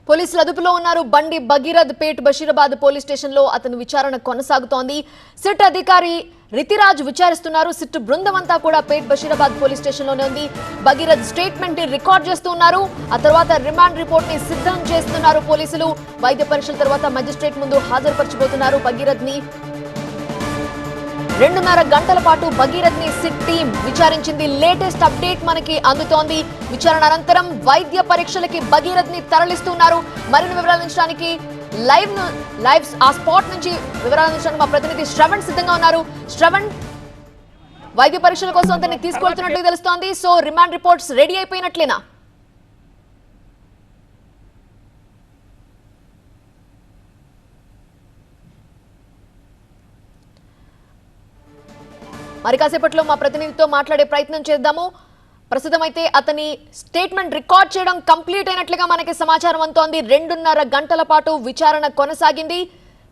పోలీసులు అదుపులో ఉన్నారు. బండి భగీరథ్ పేట్ బషీరాబాద్ పోలీస్ స్టేషన్ లో అతని విచారణ కొనసాగుతోంది. సిట్ అధికారి రితిరాజ్ విచారిస్తున్నారు. సిట్ బృందం అంతా కూడా పేట్ బషీరాబాద్ పోలీస్ స్టేషన్ లోనే ఉంది. భగీరథ్ స్టేట్మెంట్ ని రికార్డ్ చేస్తున్నారు. ఆ తర్వాత రిమాండ్ రిపోర్ట్ ని సిద్ధం చేస్తున్నారు పోలీసులు. వైద్య పరీక్షల తర్వాత మెజిస్ట్రేట్ ముందు హాజరుపరచబోతున్నారు భగీరథ్ ని. 2.5 గంటల పాటు భగీరథ్ ని సిట్ టీం విచారించింది. లేటెస్ట్ అప్డేట్ మనకి అందుతోంది. విచారణ అనంతరం వైద్య పరీక్షలకి భగీరథ్ ని తరలిస్తున్నారు. మరిన్ని వివరాలు అందించడానికి లైవ్ ఆ స్పాట్ నుంచి వివరాలు అందించడానికి మా ప్రతినిధి శ్రవణ్ సిద్ధంగా ఉన్నారు. శ్రవణ్, వైద్య పరీక్షల కోసం అతన్ని తీసుకెళ్తున్నట్లు తెలుస్తోంది. సో రిమాండ్ రిపోర్ట్స్ రెడీ అయిపోయినట్లేనా? మరి కాసేపట్లో మా ప్రతినిధితో మాట్లాడే ప్రయత్నం చేద్దాము. ప్రస్తుతం అయితే అతని స్టేట్మెంట్ రికార్డ్ చేయడం కంప్లీట్ అయినట్లుగా మనకి సమాచారం అందుతోంది. 2.5 గంటల పాటు విచారణ కొనసాగింది.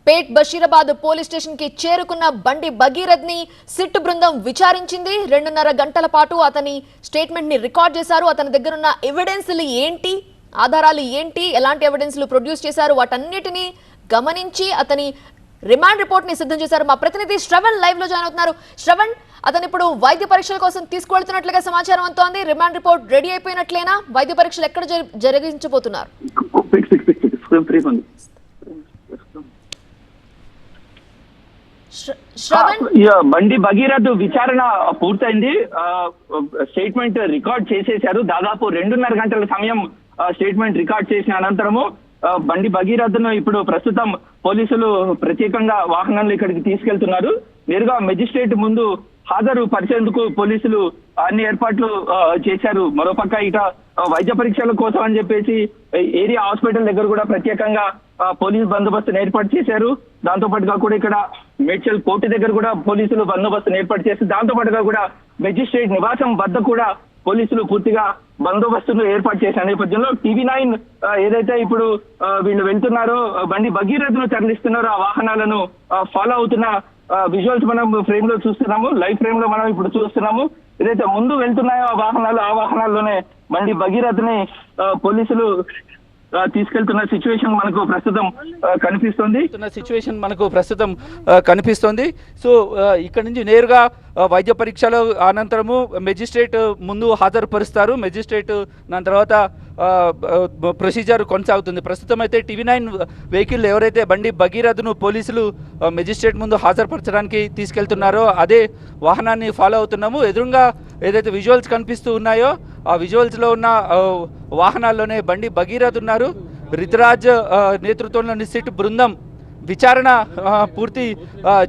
పేట్ బషీరాబాద్ పోలీస్ స్టేషన్ కి చేరుకున్న బండి భగీరథ్ ని సిట్ బృందం విచారించింది. 2.5 గంటల పాటు అతని స్టేట్మెంట్ ని రికార్డ్ చేశారు. అతని దగ్గర ఉన్న ఎవిడెన్స్లు ఏంటి, ఆధారాలు ఏంటి, ఎలాంటి ఎవిడెన్స్లు ప్రొడ్యూస్ చేశారు, వాటన్నిటిని గమనించి అతని రిమాండ్ రిపోర్ట్ ని సిద్ధం చేశారు. మా ప్రతినిధి శ్రవణ్ లైవ్ లో జాయిన్ అవుతున్నారు. శ్రవణ్, అతను ఇప్పుడు వైద్య పరీక్షల కోసం తీసుకువెళ్తున్నట్లుగా సమాచారం అందుతోంది. రిమాండ్ రిపోర్ట్ రెడీ అయిపోయినట్లేనా? వైద్య పరీక్షలు ఎక్కడ జరిగించబోతున్నారు? బండి భగీరథ్ విచారణ పూర్తయింది. స్టేట్మెంట్ రికార్డ్ చేసేశారు. దాదాపు 2.5 గంటల సమయం స్టేట్మెంట్ రికార్డ్ చేసిన అనంతరము బండి భగీరథ్ ను ఇప్పుడు ప్రస్తుతం పోలీసులు ప్రత్యేకంగా వాహనంలో ఇక్కడికి తీసుకెళ్తున్నారు. నేరుగా మెజిస్ట్రేట్ ముందు హాజరు పరిచేందుకు పోలీసులు అన్ని ఏర్పాట్లు చేశారు. మరోపక్క ఇట వైద్య పరీక్షల కోసం అని చెప్పేసి ఏరియా హాస్పిటల్ దగ్గర కూడా ప్రత్యేకంగా పోలీసు బందోబస్తును ఏర్పాటు చేశారు. దాంతో పాటుగా కూడా ఇక్కడ మేడ్చల్ కోర్టు దగ్గర కూడా పోలీసులు బందోబస్తును ఏర్పాటు చేసి దాంతో పాటుగా కూడా మెజిస్ట్రేట్ నివాసం వద్ద కూడా పోలీసులు పూర్తిగా బందోబస్తును ఏర్పాటు చేసిన నేపథ్యంలో TV9 ఏదైతే ఇప్పుడు వీళ్ళు వెళ్తున్నారో బండి భగీరథ్ ను తరలిస్తున్నారో ఆ వాహనాలను ఫాలో అవుతున్న విజువల్స్ మనం ఫ్రేమ్ లో చూస్తున్నాము. లైవ్ ఫ్రేమ్ లో మనం ఇప్పుడు చూస్తున్నాము. ఏదైతే ముందు వెళ్తున్నాయో ఆ వాహనాల్లోనే బండి భగీరథ్ ని పోలీసులు తీసుకెళ్తున్న సిచ్యువేషన్ మనకు ప్రస్తుతం కనిపిస్తుంది. సో ఇక్కడ నుంచి నేరుగా వైద్య పరీక్షల అనంతరము మెజిస్ట్రేట్ ముందు హాజరుపరుస్తారు. మెజిస్ట్రేట్ దాని తర్వాత ప్రొసీజర్ కొనసాగుతుంది. ప్రస్తుతం అయితే TV9 వెహికల్ ఎవరైతే బండి భగీరథ్ను పోలీసులు మెజిస్ట్రేట్ ముందు హాజరుపరచడానికి తీసుకెళ్తున్నారో అదే వాహనాన్ని ఫాలో అవుతున్నాము. ఎదురుగా ఏదైతే విజువల్స్ కనిపిస్తూ ఉన్నాయో ఆ విజువల్స్లో ఉన్న వాహనాల్లోనే బండి భగీరథ్ ఉన్నారు. రితిరాజ్ నేతృత్వంలోని సిట్ బృందం విచారణ పూర్తి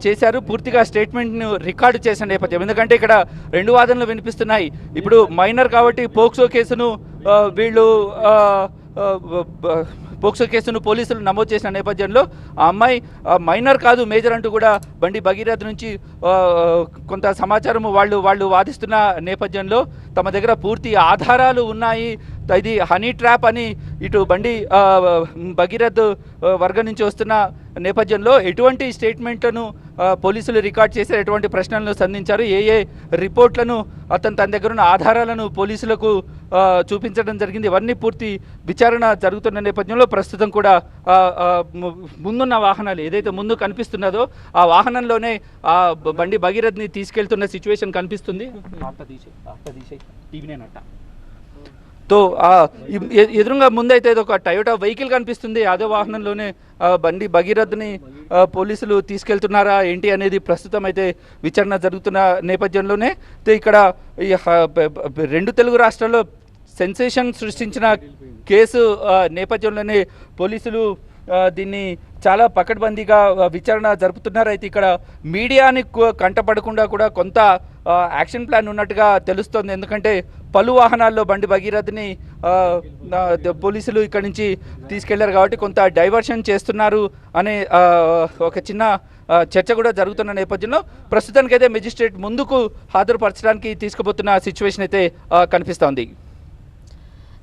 చేశారు. పూర్తిగా స్టేట్మెంట్ను రికార్డు చేసిన నేపథ్యం, ఎందుకంటే ఇక్కడ 2 వాదనలు వినిపిస్తున్నాయి. ఇప్పుడు మైనర్ కాబట్టి పోక్సో కేసును పోలీసులు నమోదు చేసిన నేపథ్యంలో ఆ అమ్మాయి మైనర్ కాదు మేజర్ అంటూ కూడా బండి భగీరథ్ నుంచి కొంత సమాచారం వాళ్ళు వాదిస్తున్న నేపథ్యంలో తమ దగ్గర పూర్తి ఆధారాలు ఉన్నాయి, ఇది హనీ ట్రాప్ అని ఇటు బండి భగీరథ్ వర్గం నుంచి వస్తున్న నేపథ్యంలో ఎటువంటి స్టేట్మెంట్లను పోలీసులు రికార్డ్ చేశారు, ఎటువంటి ప్రశ్నలను సంధించారు, ఏ రిపోర్ట్లను తన దగ్గర ఉన్న ఆధారాలను పోలీసులకు చూపించడం జరిగింది. ఇవన్నీ పూర్తి విచారణ జరుగుతున్న నేపథ్యంలో ప్రస్తుతం కూడా ముందున్న వాహనాలు ఏదైతే ముందు కనిపిస్తున్నదో ఆ వాహనంలోనే ఆ బండి భగీరథ్ని తీసుకెళ్తున్న సిచ్యువేషన్ కనిపిస్తుంది. తో ఎదురుగా ముందైతే ఒక టయోటా వెహికల్ కనిపిస్తుంది. అదే వాహనంలోనే బండి భగీరథ్ని పోలీసులు తీసుకెళ్తున్నారా ఏంటి అనేది ప్రస్తుతం అయితే విచారణ జరుగుతున్న నేపథ్యంలోనే ఇక్కడ 2 తెలుగు రాష్ట్రాల్లో సెన్సేషన్ సృష్టించిన కేసు నేపథ్యంలోనే పోలీసులు దీన్ని చాలా పకడ్బందీగా విచారణ జరుపుతున్నారు. అయితే ఇక్కడ మీడియాని కంటపడకుండా కూడా కొంత యాక్షన్ ప్లాన్ ఉన్నట్టుగా తెలుస్తోంది. ఎందుకంటే పలు వాహనాల్లో బండి భగీరథ్ని పోలీసులు ఇక్కడి నుంచి తీసుకెళ్లారు కాబట్టి కొంత డైవర్షన్ చేస్తున్నారు అనే ఒక చిన్న చర్చ కూడా జరుగుతున్న నేపథ్యంలో ప్రస్తుతానికైతే మెజిస్ట్రేట్ ముందుకు హాజరుపరచడానికి తీసుకుపోతున్న సిచ్యువేషన్ అయితే కనిపిస్తోంది.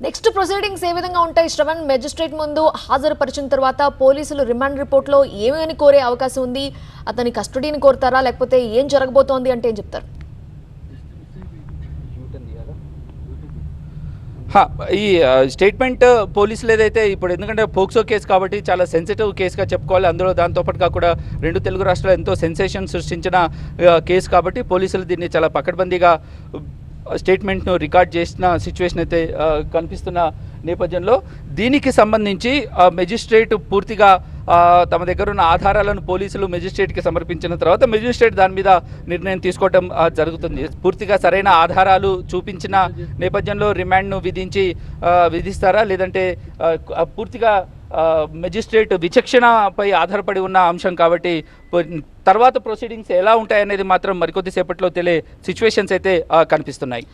నెక్స్ట్ ప్రొసీడింగ్స్ ఏ విధంగా ఉంటాయి శ్రవణ్? మెజిస్ట్రేట్ ముందు హాజరుపరిచిన తర్వాత పోలీసులు రిమాండ్ రిపోర్ట్లో ఏమేమి కోరే అవకాశం ఉంది? అతని కస్టడీని కోరుతారా, లేకపోతే ఏం జరగబోతోంది అంటే ఏం చెప్తారు? ఈ స్టేట్మెంట్ పోలీసులు ఏదైతే ఇప్పుడు ఎందుకంటే పోక్సో కేసు కాబట్టి చాలా సెన్సిటివ్ కేసుగా చెప్పుకోవాలి. అందులో దాంతోపాటుగా కూడా 2 తెలుగు రాష్ట్రాలు ఎంతో సెన్సేషన్ సృష్టించిన కేసు కాబట్టి పోలీసులు దీన్ని చాలా పకడ్బందీగా స్టేట్మెంట్ను రికార్డ్ చేసిన సిచ్యువేషన్ అయితే కనిపిస్తున్న నేపథ్యంలో దీనికి సంబంధించి మెజిస్ట్రేట్ పూర్తిగా తమ దగ్గర ఉన్న ఆధారాలను పోలీసులు మెజిస్ట్రేట్కి సమర్పించిన తర్వాత మెజిస్ట్రేట్ దాని మీద నిర్ణయం తీసుకోవడం జరుగుతుంది. పూర్తిగా సరైన ఆధారాలు చూపించిన నేపథ్యంలో రిమాండ్ను విధిస్తారా లేదంటే పూర్తిగా మెజిస్ట్రేట్ విచక్షణపై ఆధారపడి ఉన్న అంశం కాబట్టి తర్వాత ప్రొసీడింగ్స్ ఎలా ఉంటాయనేది మాత్రం మరికొద్దిసేపట్లో తెలియ సిచ్యువేషన్స్ అయితే కనిపిస్తున్నాయి.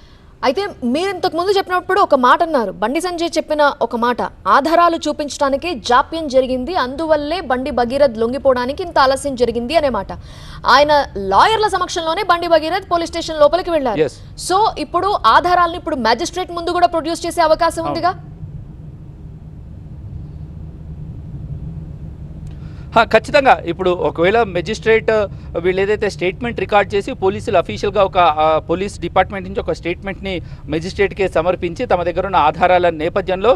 అయితే మీరు ఇంతకు ముందు చెప్పినప్పుడు ఒక మాట అన్నారు, బండి సంజయ్ చెప్పిన ఒక మాట, ఆధారాలు చూపించడానికి జాప్యం జరిగింది, అందువల్లే బండి భగీరథ్ లొంగిపోవడానికి ఇంత ఆలస్యం జరిగింది అనే మాట. ఆయన లాయర్ల సమక్షంలోనే బండి భగీరథ్ పోలీస్ స్టేషన్ లోపలికి వెళ్ళారు. సో ఇప్పుడు ఆధారాలను ఇప్పుడు మ్యాజిస్ట్రేట్ ముందు కూడా ప్రొడ్యూస్ చేసే అవకాశం ఉందిగా? ఖచ్చితంగా. ఇప్పుడు ఒకవేళ మెజిస్ట్రేట్ వీళ్ళు ఏదైతే స్టేట్మెంట్ రికార్డ్ చేసి పోలీసులు అఫీషియల్గా ఒక పోలీస్ డిపార్ట్మెంట్ నుంచి ఒక స్టేట్మెంట్ని మెజిస్ట్రేట్కి సమర్పించి తమ దగ్గర ఉన్న ఆధారాల నేపథ్యంలో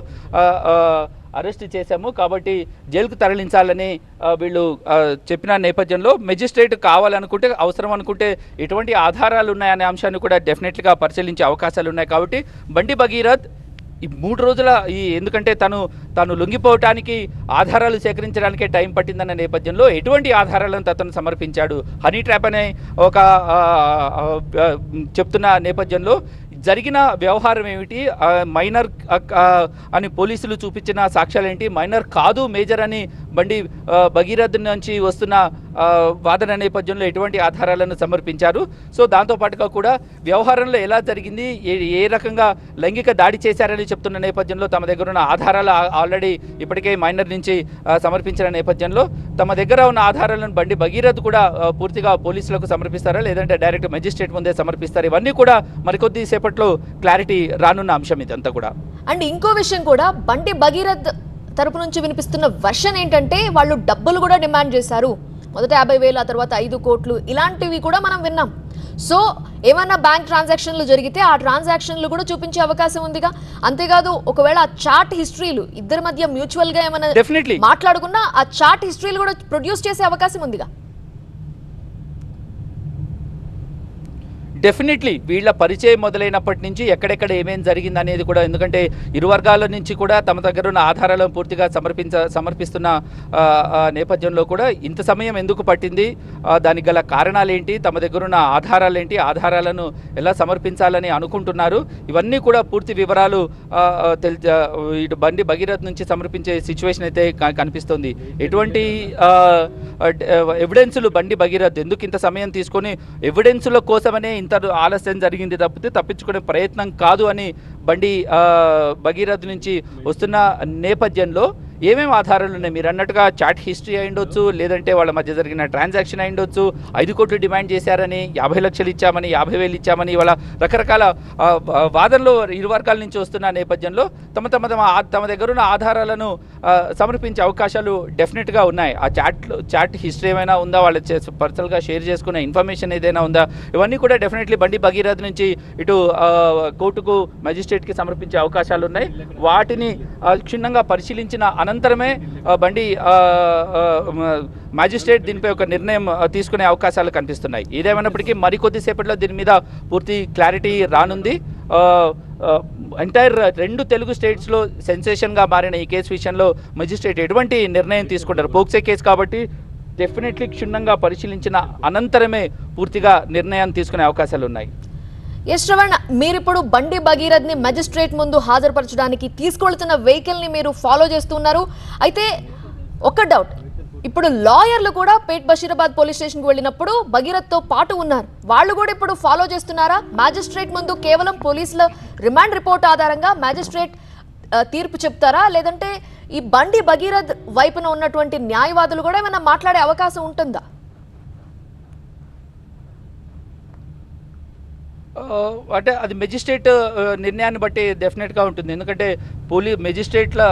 అరెస్ట్ చేశాము కాబట్టి జైలుకు తరలించాలని వీళ్ళు చెప్పిన నేపథ్యంలో మెజిస్ట్రేట్ కావాలనుకుంటే అవసరం అనుకుంటే ఎటువంటి ఆధారాలు ఉన్నాయనే అంశాన్ని కూడా డెఫినెట్గా పరిశీలించే అవకాశాలు ఉన్నాయి. కాబట్టి బండి భగీరథ్ ఈ 3 రోజుల ఎందుకంటే తను లొంగిపోవటానికి ఆధారాలు సేకరించడానికే టైం పట్టిందన్న నేపథ్యంలో ఎటువంటి ఆధారాలను అతను సమర్పించాడు, హనీ ట్రాప్ అనే ఒక చెప్తున్న నేపథ్యంలో జరిగిన వ్యవహారం ఏమిటి, మైనర్ అని పోలీసులు చూపించిన సాక్ష్యాలు ఏంటి, మైనర్ కాదు మేజర్ అని బండి భగీరథ్ నుంచి వస్తున్న వాదన నేపథ్యంలో ఎటువంటి ఆధారాలను సమర్పించారు. సో దాంతోపాటుగా కూడా వ్యవహారంలో ఎలా జరిగింది, ఏ రకంగా లైంగిక దాడి చేశారని చెప్తున్న నేపథ్యంలో తమ దగ్గర ఉన్న ఆధారాలు ఆల్రెడీ ఇప్పటికే మైనర్ నుంచి సమర్పించిన నేపథ్యంలో తమ దగ్గర ఉన్న ఆధారాలను బండి భగీరథ్ కూడా పూర్తిగా పోలీసులకు సమర్పిస్తారా లేదంటే డైరెక్ట్ మెజిస్ట్రేట్ ముందే సమర్పిస్తారు, ఇవన్నీ కూడా మరికొద్ది సేపట్లో క్లారిటీ రానున్న అంశం ఇదంతా కూడా. అండ్ ఇంకో విషయం కూడా, బండి భగీరథ్ తరపు నుంచి వినిపిస్తున్న వర్షన్ ఏంటంటే వాళ్ళు డబ్బులు కూడా డిమాండ్ చేశారు, మొదట 50,000 ఆ తర్వాత 5 కోట్లు, ఇలాంటివి కూడా మనం విన్నాం. సో ఏమైనా బ్యాంక్ ట్రాన్సాక్షన్లు జరిగితే ఆ ట్రాన్సాక్షన్లు కూడా చూపించే అవకాశం ఉందిగా. అంతేకాదు ఒకవేళ ఆ చాట్ హిస్టరీలు ఇద్దరి మధ్య మ్యూచువల్ గా ఏమైనా మాట్లాడుకున్నా ఆ చాట్ హిస్టరీలు కూడా ప్రొడ్యూస్ చేసే అవకాశం ఉందిగా. డెఫినెట్లీ వీళ్ళ పరిచయం మొదలైనప్పటి నుంచి ఎక్కడెక్కడ ఏమేం జరిగింది అనేది కూడా, ఎందుకంటే ఇరు వర్గాల నుంచి కూడా తమ దగ్గర ఉన్న ఆధారాలను పూర్తిగా సమర్పిస్తున్న నేపథ్యంలో కూడా ఇంత సమయం ఎందుకు పట్టింది, దానికి గల కారణాలు ఏంటి, తమ దగ్గర ఉన్న ఆధారాలు ఏంటి, ఆధారాలను ఎలా సమర్పించాలని అనుకుంటున్నారు, ఇవన్నీ కూడా పూర్తి వివరాలు ఇటు బండి భగీరథ్ నుంచి సమర్పించే సిచ్యువేషన్ అయితే కనిపిస్తుంది. ఎటువంటి ఎవిడెన్సులు బండి భగీరథ్ ఎందుకు ఇంత సమయం తీసుకొని ఎవిడెన్సుల కోసమనే ఇంత ఆలస్యం జరిగింది తప్పితే తప్పించుకునే ప్రయత్నం కాదు అని బండి భగీరథ్ నుంచి వస్తున్న నేపథ్యంలో ఏమేమి ఆధారాలు ఉన్నాయి మీరు అన్నట్టుగా చాట్ హిస్టరీ అయి ఉండొచ్చు, లేదంటే వాళ్ళ మధ్య జరిగిన ట్రాన్సాక్షన్ అయి ఉండొచ్చు, 5 కోట్లు డిమాండ్ చేశారని, 50 లక్షలు ఇచ్చామని, 50,000 ఇచ్చామని, వాళ్ళ రకరకాల వాదనలు ఇరు వర్గాల నుంచి వస్తున్న నేపథ్యంలో తమ దగ్గర ఉన్న ఆధారాలను సమర్పించే అవకాశాలు డెఫినెట్గా ఉన్నాయి. ఆ చాట్ హిస్టరీ ఏమైనా ఉందా, వాళ్ళు పర్సనల్గా షేర్ చేసుకునే ఇన్ఫర్మేషన్ ఏదైనా ఉందా, ఇవన్నీ కూడా డెఫినెట్లీ బండి భగీరథ్ నుంచి ఇటు కోర్టుకు మెజిస్ట్రేట్కి సమర్పించే అవకాశాలు ఉన్నాయి. వాటిని క్షుణ్ణంగా పరిశీలించిన అనంతరమే బండి మ్యాజిస్ట్రేట్ దీనిపై ఒక నిర్ణయం తీసుకునే అవకాశాలు కనిపిస్తున్నాయి. ఏదేమైనప్పటికీ మరికొద్దిసేపట్లో దీని మీద పూర్తి క్లారిటీ రానుంది. ఎంటైర్ 2 తెలుగు స్టేట్స్లో సెన్సేషన్గా మారిన ఈ కేసు విషయంలో మెజిస్ట్రేట్ ఎటువంటి నిర్ణయం తీసుకుంటారు, పోక్సో కేసు కాబట్టి డెఫినెట్లీ క్షుణ్ణంగా పరిశీలించిన అనంతరమే పూర్తిగా నిర్ణయం తీసుకునే అవకాశాలు ఉన్నాయి. ఎస్ శ్రవణ్, మీరిప్పుడు బండి భగీరథ్ ని మెజిస్ట్రేట్ ముందు హాజరుపరచడానికి తీసుకెళ్తున్న వెహికల్ ని మీరు ఫాలో చేస్తున్నారు. అయితే ఒక డౌట్, ఇప్పుడు లాయర్లు కూడా పేట్ బషీరాబాద్ పోలీస్ స్టేషన్ కు వెళ్ళినప్పుడు భగీరథ్ తో పాటు ఉన్నారు, వాళ్ళు కూడా ఇప్పుడు ఫాలో చేస్తున్నారా? మ్యాజిస్ట్రేట్ ముందు కేవలం పోలీసుల రిమాండ్ రిపోర్ట్ ఆధారంగా మ్యాజిస్ట్రేట్ తీర్పు చెప్తారా, లేదంటే ఈ బండి భగీరథ్ వైపున ఉన్నటువంటి న్యాయవాదులు కూడా ఏమైనా మాట్లాడే అవకాశం ఉంటుందా? అంటే అది మెజిస్ట్రేట్ నిర్ణయాన్ని బట్టి డెఫినెట్గా ఉంటుంది. ఎందుకంటే మెజిస్ట్రేట్ల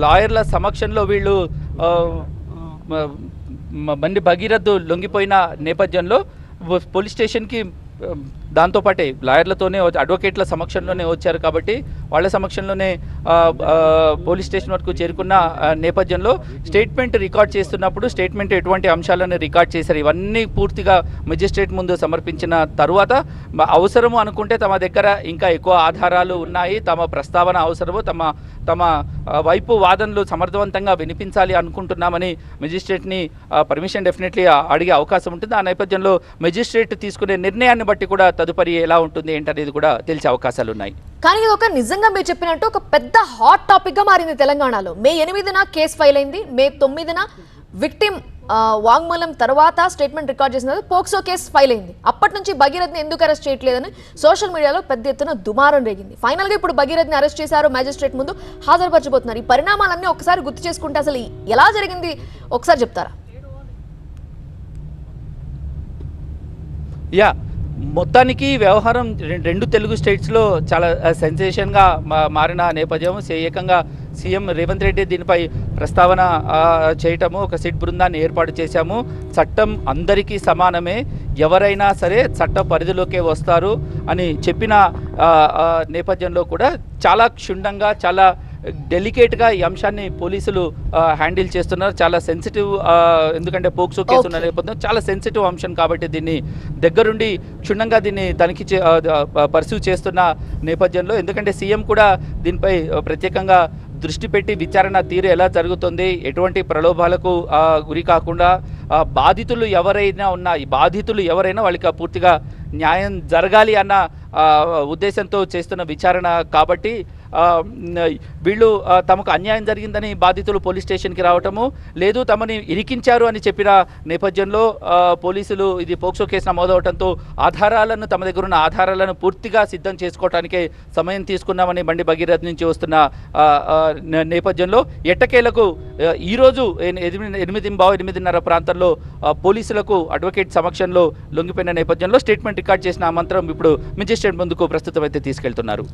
లాయర్ల సమక్షంలో వీళ్ళు బండి భగీరథ్ లొంగిపోయిన నేపథ్యంలో పోలీస్ స్టేషన్కి దాంతోపాటే లాయర్లతోనే అడ్వకేట్ల సమక్షంలోనే వచ్చారు కాబట్టి వాళ్ళ సమక్షంలోనే పోలీస్ స్టేషన్ వరకు చేరుకున్న నేపథ్యంలో స్టేట్మెంట్ రికార్డ్ చేస్తున్నప్పుడు స్టేట్మెంట్ ఎటువంటి అంశాలను రికార్డ్ చేశారు ఇవన్నీ పూర్తిగా మెజిస్ట్రేట్ ముందు సమర్పించిన తరువాత అవసరము అనుకుంటే తమ దగ్గర ఇంకా ఎక్కువ ఆధారాలు ఉన్నాయి, తమ ప్రస్తావన అవసరము, తమ వైపు వాదనలు సమర్థవంతంగా వినిపించాలి అనుకుంటున్నామని మెజిస్ట్రేట్ని పర్మిషన్ డెఫినెట్లీ అడిగే అవకాశం ఉంటుంది. ఆ నేపథ్యంలో మెజిస్ట్రేట్ తీసుకునే నిర్ణయాన్ని బట్టి కూడా తదుపరి ఎలా ఉంటుంది ఏంటనేది కూడా తెలిసే అవకాశాలు ఉన్నాయి. కానీ ఇది ఒక నిజంగా మీరు చెప్పినట్టు ఒక పెద్ద హాట్ టాపిక్ గా మారింది తెలంగాణలో. మే 8న కేసు ఫైల్ అయింది, మే 9న విక్టిమ్ వాంగ్మూలం తర్వాత స్టేట్మెంట్ రికార్డ్ చేసిన పోక్సో కేసు ఫైల్ అయింది. అప్పటి నుంచి భగీరథ్ని ఎందుకు అరెస్ట్ చేయట్లేదని సోషల్ మీడియాలో పెద్ద ఎత్తున దుమారం రేగింది. ఫైనల్ గా ఇప్పుడు భగీరథ్ని అరెస్ట్ చేశారు, మ్యాజిస్ట్రేట్ ముందు హాజరుపరచబోతున్నారు. ఈ పరిణామాలన్నీ ఒకసారి గుర్తు చేసుకుంటే అసలు ఎలా జరిగింది ఒకసారి చెప్తారా? మొత్తానికి వ్యవహారం రెండు తెలుగు స్టేట్స్లో చాలా సెన్సేషన్గా మారిన నేపథ్యం. ఏకంగా సీఎం రేవంత్ రెడ్డి దీనిపై ప్రస్తావన చేయటము, ఒక సిట్ బృందాన్ని ఏర్పాటు చేశాము, చట్టం అందరికీ సమానమే, ఎవరైనా సరే చట్ట పరిధిలోకే వస్తారు అని చెప్పిన నేపథ్యంలో కూడా చాలా క్షుణ్ణంగా చాలా డెలికేట్గా ఈ అంశాన్ని పోలీసులు హ్యాండిల్ చేస్తున్నారు. చాలా సెన్సిటివ్, ఎందుకంటే పోక్సో కేసు ఉన్న నేపథ్యం చాలా సెన్సిటివ్ అంశం కాబట్టి దీన్ని దగ్గరుండి క్షుణ్ణంగా దీన్ని తనిఖీ పర్సూ చేస్తున్న నేపథ్యంలో, ఎందుకంటే సీఎం కూడా దీనిపై ప్రత్యేకంగా దృష్టి పెట్టి విచారణ తీరు ఎలా జరుగుతుంది, ఎటువంటి ప్రలోభాలకు గురి కాకుండా బాధితులు ఎవరైనా ఉన్నా ఈ బాధితులు ఎవరైనా వాళ్ళకి పూర్తిగా న్యాయం జరగాలి అన్న ఉద్దేశంతో చేస్తున్న విచారణ కాబట్టి వీళ్ళు తమకు అన్యాయం జరిగిందని బాధితులు పోలీస్ స్టేషన్కి రావటము, లేదు తమని ఇరికించారు అని చెప్పిన నేపథ్యంలో పోలీసులు ఇది పోక్సో కేసు నమోదవడంతో ఆధారాలను తమ దగ్గర ఉన్న ఆధారాలను పూర్తిగా సిద్ధం చేసుకోవటానికే సమయం తీసుకున్నామని బండి భగీరథ్ నుంచి వస్తున్న నేపథ్యంలో ఎట్టకేలకు ఈరోజు 8:30 ప్రాంతంలో పోలీసులకు అడ్వకేట్ సమక్షంలో లొంగిపోయిన నేపథ్యంలో స్టేట్మెంట్ రికార్డ్ చేసిన మంత్రం ఇప్పుడు మెజిస్ట్రేట్ ముందుకు ప్రస్తుతం అయితే తీసుకెళ్తున్నారు.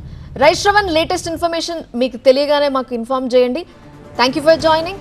రైట్ శ్రవణ్, లేటెస్ట్ ఇన్ఫర్మేషన్ మీకు తెలియగానే మాకు ఇన్ఫార్మ్ చేయండి. Thank you for joining.